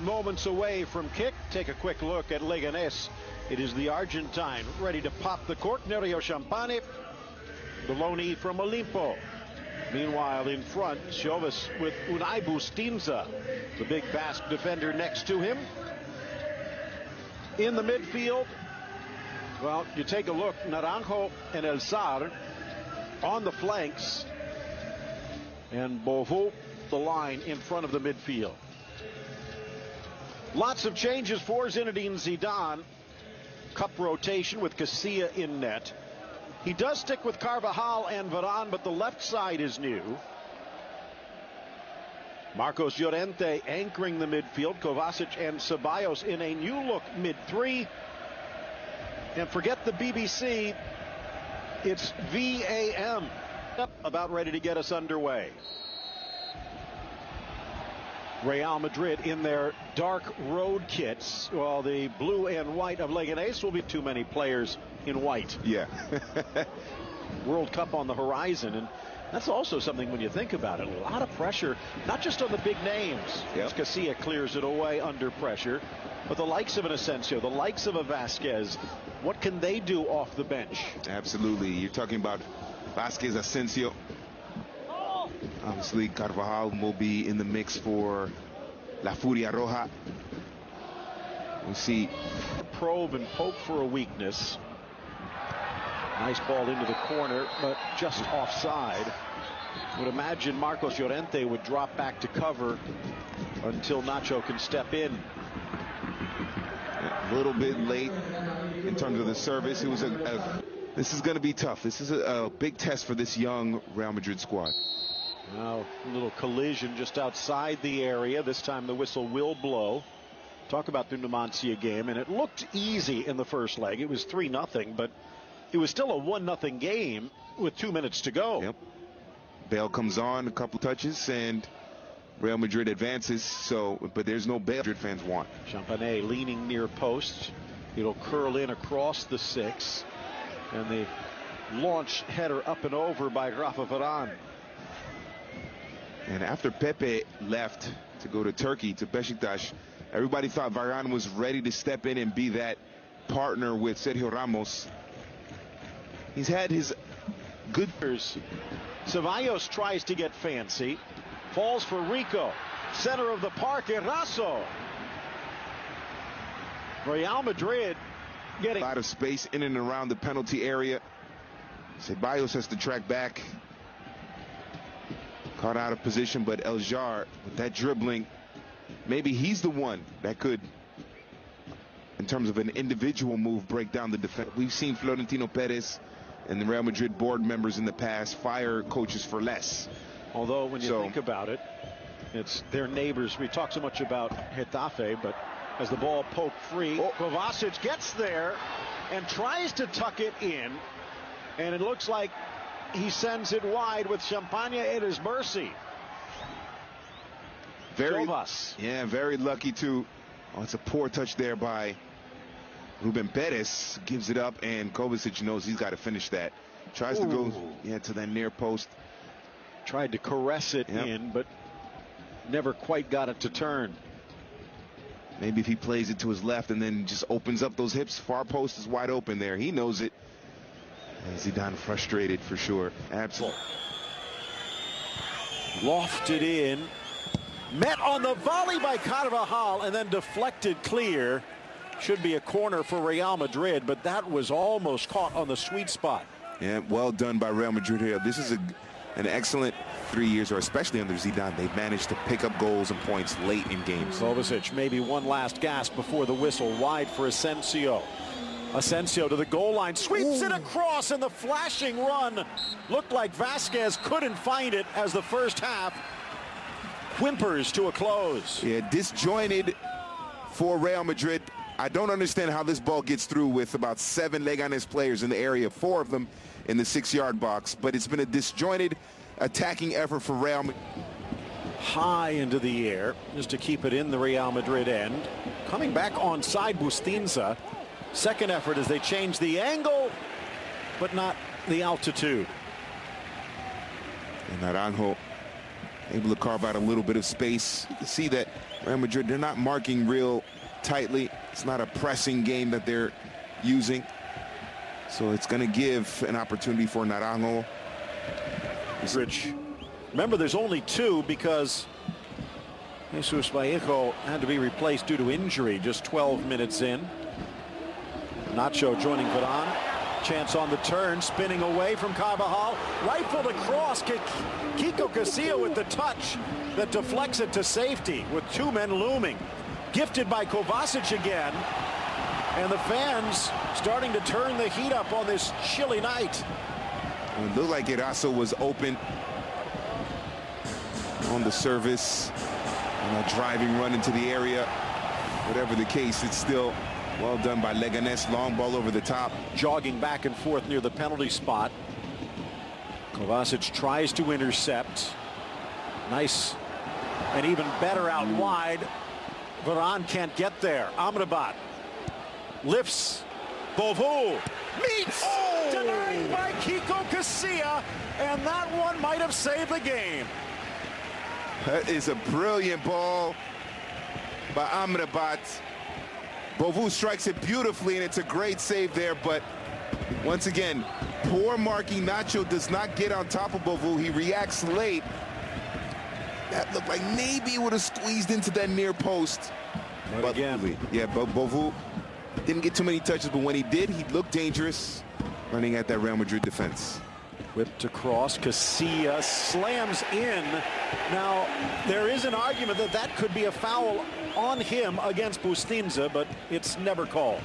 moments away from kick. Take a quick look at Leganes. It is the Argentine ready to pop the cork. Nerio Champagne, the loanee from Olimpo. Meanwhile, in front, Chauvis with Unai Bustinza, the big Basque defender next to him. In the midfield, well, you take a look, Naranjo and El Sar on the flanks, and Beauvau, the line in front of the midfield. Lots of changes for Zinedine Zidane. Cup rotation with Casilla in net. He does stick with Carvajal and Varane, but the left side is new. Marcos Llorente anchoring the midfield. Kovacic and Ceballos in a new look mid-three. And forget the BBC, it's VAM. About ready to get us underway. Real Madrid in their dark road kits, while the blue and white of Leganes will be too many players in white. Yeah. World Cup on the horizon, and that's also something when you think about it. A lot of pressure, not just on the big names. Yep. Casilla clears it away under pressure, but the likes of an Asensio, the likes of a Vasquez, what can they do off the bench? Absolutely. You're talking about Vasquez, Asensio. Obviously, Carvajal will be in the mix for La Furia Roja. We see probe and poke for a weakness. Nice ball into the corner, but just offside. Would imagine Marcos Llorente would drop back to cover until Nacho can step in. A little bit late in terms of the service. It was this is going to be tough. This is a big test for this young Real Madrid squad. Now a little collision just outside the area. This time the whistle will blow. Talk about the Numancia game, and it looked easy in the first leg. It was 3-0, but it was still a 1-0 game with 2 minutes to go. Yep. Bale comes on, a couple touches, and Real Madrid advances. So, but there's no Bale Madrid fans want. Champagne leaning near post. It'll curl in across the 6, and the launch header up and over by Rafa Varane. And after Pepe left to go to Turkey, to Beşiktaş, everybody thought Varane was ready to step in and be that partner with Sergio Ramos. He's had his good years. Ceballos tries to get fancy. Falls for Rico. Center of the park, Eraso. Real Madrid getting a lot of space in and around the penalty area. Ceballos has to track back. Caught out of position, but El Jar, with that dribbling, maybe he's the one that could, in terms of an individual move, break down the defense. We've seen Florentino Perez and the Real Madrid board members in the past fire coaches for less. Although when you think about it, it's their neighbors. We talk so much about Getafe, but as the ball poked free, Kovacic gets there and tries to tuck it in, and it looks like he sends it wide with Champagne at his mercy. Very lucky too. Oh, it's a poor touch there by Ruben Perez. Gives it up, and Kovacic knows he's got to finish that. Tries to go to that near post. Tried to caress it in, but never quite got it to turn. Maybe if he plays it to his left and then just opens up those hips, far post is wide open there. He knows it. And Zidane frustrated for sure. Absolutely. Lofted in. Met on the volley by Carvajal and then deflected clear. Should be a corner for Real Madrid, but that was almost caught on the sweet spot. Yeah, well done by Real Madrid here. This is an excellent 3 years, or especially under Zidane. They've managed to pick up goals and points late in games. Kovacic, maybe one last gasp before the whistle. Wide for Asensio. Asensio to the goal line, sweeps it across, and the flashing run looked like Vasquez couldn't find it as the first half whimpers to a close. Yeah, disjointed for Real Madrid. I don't understand how this ball gets through with about 7 Leganes players in the area, 4 of them in the 6-yard box, but it's been a disjointed attacking effort for Real Madrid. High into the air just to keep it in the Real Madrid end. Coming back onside Bustinza. Second effort as they change the angle, but not the altitude. And Naranjo able to carve out a little bit of space. You can see that Real Madrid, they're not marking real tightly. It's not a pressing game that they're using. So it's going to give an opportunity for Naranjo. Rich, remember there's only two because Jesus Vallejo had to be replaced due to injury just 12 minutes in. Nacho joining Varane. Chance on the turn, spinning away from Carvajal. Rifled across. Kiko Casilla with the touch that deflects it to safety with two men looming. Gifted by Kovacic again. And the fans starting to turn the heat up on this chilly night. It looked like Eraso was open on the service. And a driving run into the area. Whatever the case, it's still well done by Leganes. Long ball over the top. Jogging back and forth near the penalty spot. Kovacic tries to intercept. Nice and even better out wide. Varane can't get there. Amrabat lifts. Bovu meets. Denied by Kiko Casilla. And that one might have saved the game. That is a brilliant ball by Amrabat. Bovu strikes it beautifully, and it's a great save there. But once again, poor marking. Nacho does not get on top of Bovu. He reacts late. That looked like maybe it would have squeezed into that near post. But again, yeah, but Bovu didn't get too many touches, but when he did, he looked dangerous running at that Real Madrid defense. Whipped across. Casilla slams in. Now, there is an argument that that could be a foul on him against Bustinza, but it's never called.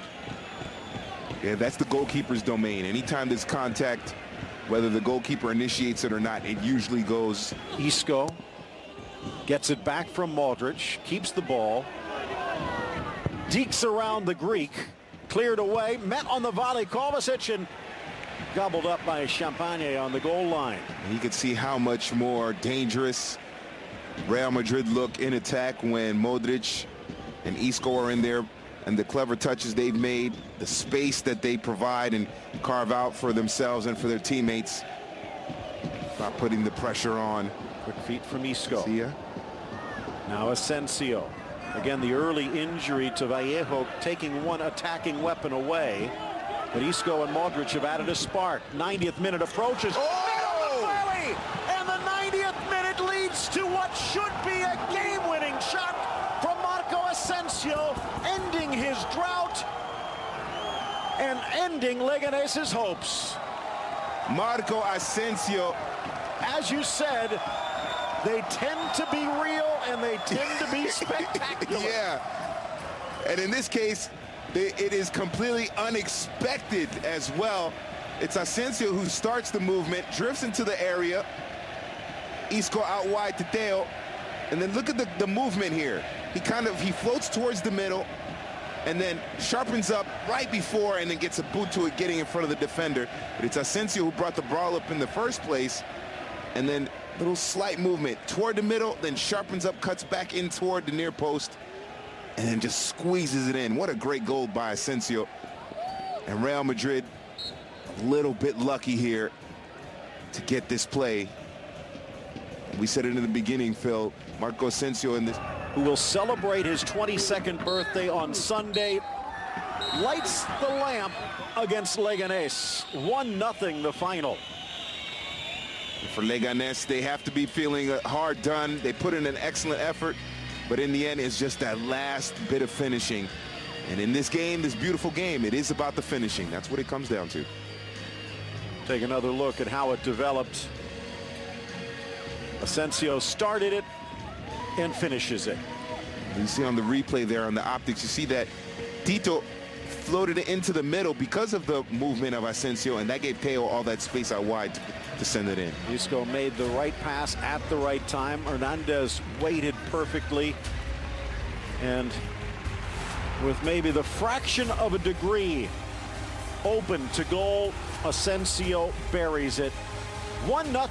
Yeah, that's the goalkeeper's domain. Anytime there's contact, whether the goalkeeper initiates it or not, it usually goes. Isco gets it back from Modric, keeps the ball, dekes around the Greek, cleared away, met on the volley, Kovacic, and gobbled up by Champagne on the goal line. And you can see how much more dangerous Real Madrid look in attack when Modric and Isco are in there, and the clever touches they've made, the space that they provide and carve out for themselves and for their teammates, not putting the pressure on. Quick feet from Isco. Garcia. Now Asensio. Again, the early injury to Vallejo taking one attacking weapon away. But Isco and Modric have added a spark. 90th minute approaches. Oh! And the 90th minute leads to what should be a game-winning shot from Marco Asensio, ending his drought and ending Leganes' hopes. Marco Asensio. As you said, they tend to be real and they tend to be spectacular. Yeah. And in this case, it is completely unexpected as well. It's Asensio who starts the movement, drifts into the area. Isco out wide to Teo. And then look at the movement here. He floats towards the middle and then sharpens up right before and then gets a boot to it, getting in front of the defender. But it's Asensio who brought the ball up in the first place. And then little slight movement toward the middle, then sharpens up, cuts back in toward the near post, and then just squeezes it in. What a great goal by Asensio. And Real Madrid a little bit lucky here to get this play. We said it in the beginning, Phil. Marco Asensio in this, who will celebrate his 22nd birthday on Sunday, lights the lamp against Leganes. 1-0 the final. For Leganes, they have to be feeling hard done. They put in an excellent effort, but in the end, it's just that last bit of finishing. And in this game, this beautiful game, it is about the finishing. That's what it comes down to. Take another look at how it developed. Asensio started it and finishes it. You see on the replay there on the optics, you see that Tito floated it into the middle because of the movement of Asensio, and that gave Teo all that space out wide to send it in. Isco made the right pass at the right time. Hernandez waited perfectly, and with maybe the fraction of a degree open to goal, Asensio buries it. 1-0.